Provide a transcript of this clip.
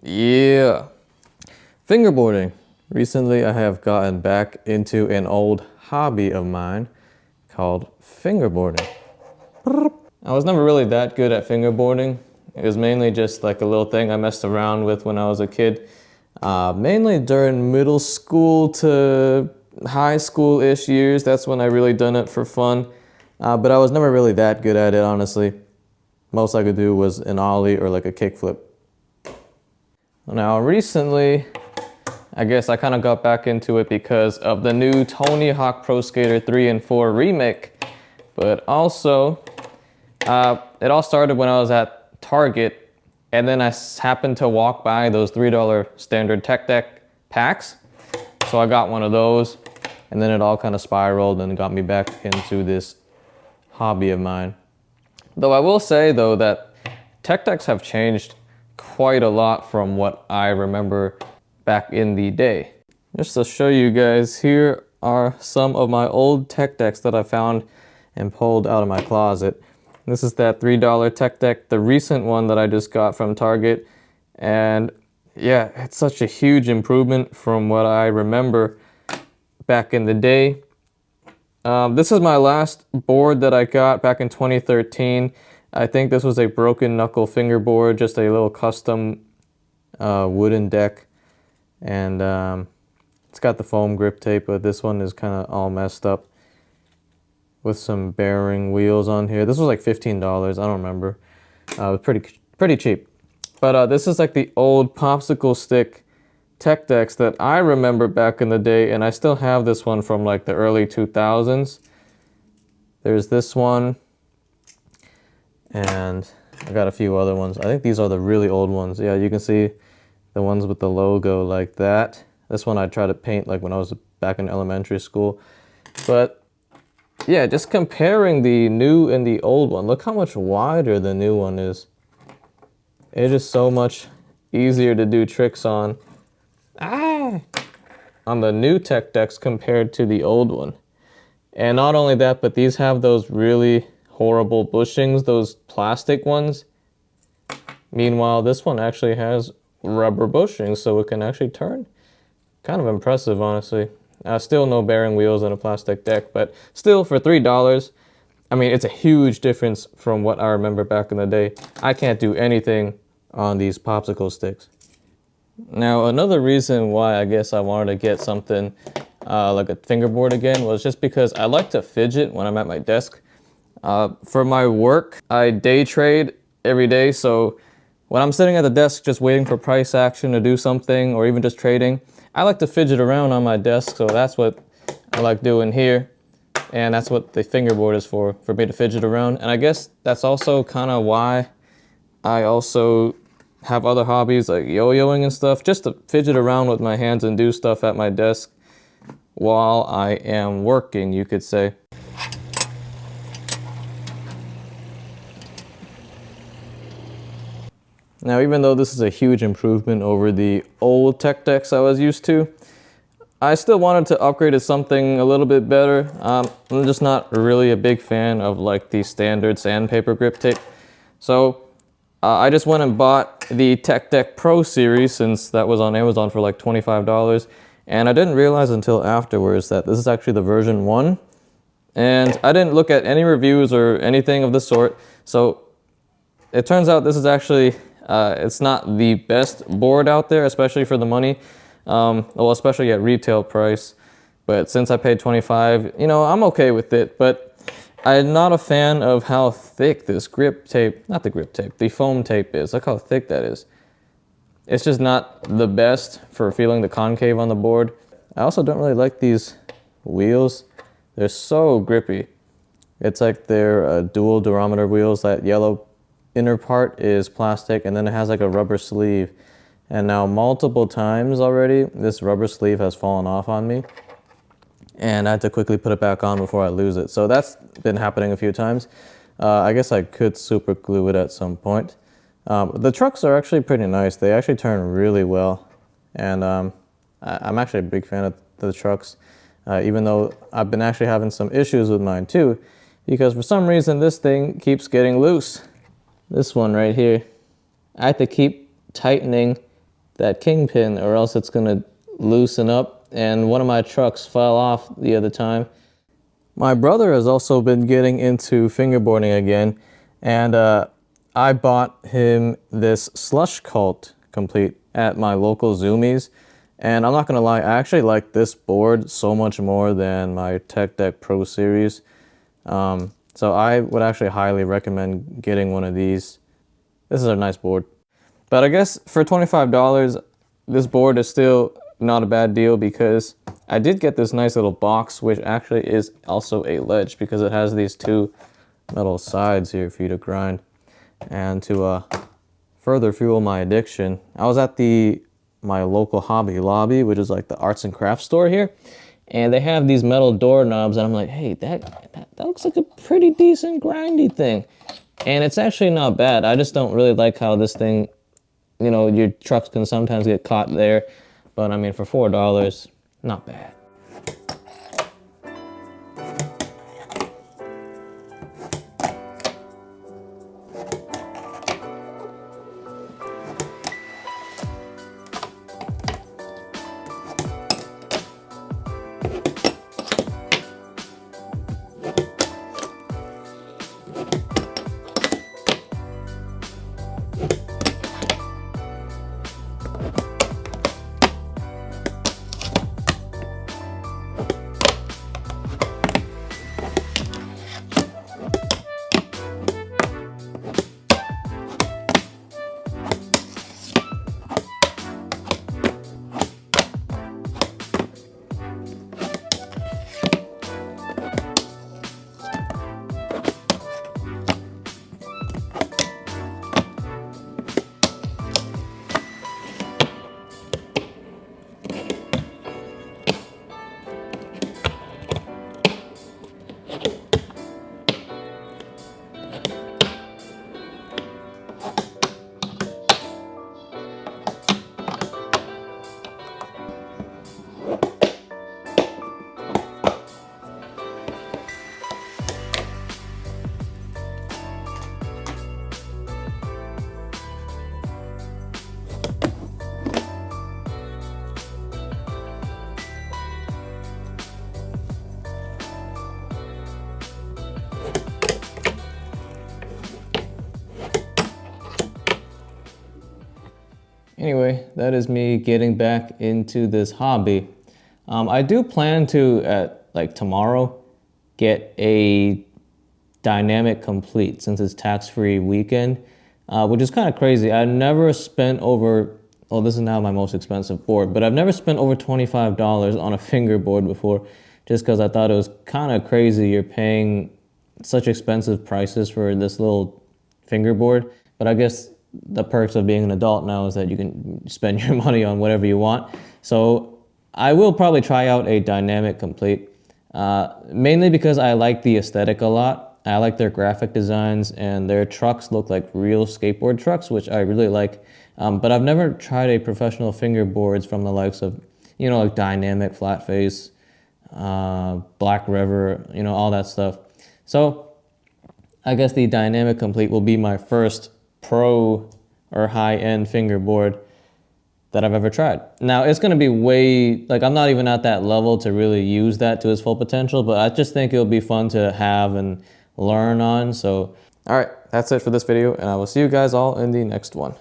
Yeah. Fingerboarding. Recently I have gotten back into an old hobby of mine called fingerboarding. I was never really that good at fingerboarding. It was mainly just like a little thing I messed around with when I was a kid. Mainly during middle school to high school-ish years. That's when I really done it for fun. But I was never really that good at it, honestly. Most I could do was an ollie or like a kickflip. Now recently, I guess I kind of got back into it because of the new Tony Hawk Pro Skater 3 and 4 remake. But also, it all started when I was at Target, and then I happened to walk by those $3 standard tech deck packs. So I got one of those, and then it all kind of spiraled and got me back into this hobby of mine. Though I will say though that tech decks have changed quite a lot from what I remember back in the day. Just to show you guys, here are some of my old tech decks that I found and pulled out of my closet. This is that $3 tech deck, the recent one that I just got from Target. And yeah, it's such a huge improvement from what I remember back in the day. This is my last board that I got back in 2013. I think this was a broken knuckle fingerboard, just a little custom wooden deck. And it's got the foam grip tape, but this one is kind of all messed up with some bearing wheels on here. This was like $15, I don't remember. It was pretty cheap. But this is like the old popsicle stick tech decks that I remember back in the day, and I still have this one from like the early 2000s. There's this one, and I got a few other ones. I think these are the really old ones. Yeah, you can see the ones with the logo like that. This one I tried to paint like when I was back in elementary school. But yeah, just comparing the new and the old one, look how much wider the new one is. It is so much easier to do tricks on. On the new tech decks compared to the old one. And not only that, but these have those really horrible bushings, those plastic ones. Meanwhile, this one actually has rubber bushings, so it can actually turn. Kind of impressive, honestly. Still no bearing wheels on a plastic deck, but still for $3, I mean, it's a huge difference from what I remember back in the day. I can't do anything on these popsicle sticks. Now, another reason why I guess I wanted to get something like a fingerboard again was just because I like to fidget when I'm at my desk. For my work, I day trade every day, so when I'm sitting at the desk just waiting for price action to do something or even just trading, I like to fidget around on my desk, so that's what I like doing here. And that's what the fingerboard is for me to fidget around. And I guess that's also kind of why I also have other hobbies like yo-yoing and stuff, just to fidget around with my hands and do stuff at my desk while I am working, you could say. Now, even though this is a huge improvement over the old tech decks I was used to, I still wanted to upgrade to something a little bit better. I'm just not really a big fan of like the standard sandpaper grip tape. So I just went and bought the Tech Deck Pro series, since that was on Amazon for like $25. And I didn't realize until afterwards that this is actually the version 1. And I didn't look at any reviews or anything of the sort. So it turns out this is actually, it's not the best board out there, especially for the money. Well, especially at retail price. But since I paid $25, you know, I'm okay with it. But I'm not a fan of how thick this grip tape, not the grip tape, the foam tape is. Look how thick that is. It's just not the best for feeling the concave on the board. I also don't really like these wheels. They're so grippy. It's like they're dual durometer wheels. That yellow inner part is plastic, and then it has like a rubber sleeve. And now multiple times already, this rubber sleeve has fallen off on me. And I had to quickly put it back on before I lose it. So that's been happening a few times. I guess I could super glue it at some point. The trucks are actually pretty nice. They actually turn really well. And I'm actually a big fan of the trucks, even though I've been actually having some issues with mine too, because for some reason this thing keeps getting loose. This one right here. I have to keep tightening that kingpin or else it's gonna loosen up, and one of my trucks fell off the other time. My brother has also been getting into fingerboarding again, and I bought him this slush cult complete at my local Zoomies, and I'm not gonna lie, I actually like this board so much more than my Tech Deck Pro Series. So I would actually highly recommend getting one of these. This is a nice board. But I guess for $25, this board is still not a bad deal because I did get this nice little box, which actually is also a ledge because it has these two metal sides here for you to grind. And to further fuel my addiction, I was at my local Hobby Lobby, which is like the arts and crafts store here, and they have these metal doorknobs, and I'm like, hey, that looks like a pretty decent grindy thing. And it's actually not bad. I just don't really like how this thing, you know, your trucks can sometimes get caught there. But I mean, for $4, not bad. Anyway, that is me getting back into this hobby. I do plan to, like tomorrow, get a dynamic complete since it's tax-free weekend, which is kind of crazy. I've never spent over, well, this is now my most expensive board, but I've never spent over $25 on a fingerboard before, just because I thought it was kind of crazy. You're paying such expensive prices for this little fingerboard, but I guess the perks of being an adult now is that you can spend your money on whatever you want. So I will probably try out a dynamic complete, mainly because I like the aesthetic a lot. I like their graphic designs, and their trucks look like real skateboard trucks, which I really like. But I've never tried a professional fingerboards from the likes of, you know, like Dynamic, Flat Face, Black River, you know, all that stuff. So I guess the dynamic complete will be my first pro or high-end fingerboard that I've ever tried. Now, it's gonna be way, like, I'm not even at that level to really use that to its full potential, but I just think it'll be fun to have and learn on. So, all right, that's it for this video, and I will see you guys all in the next one.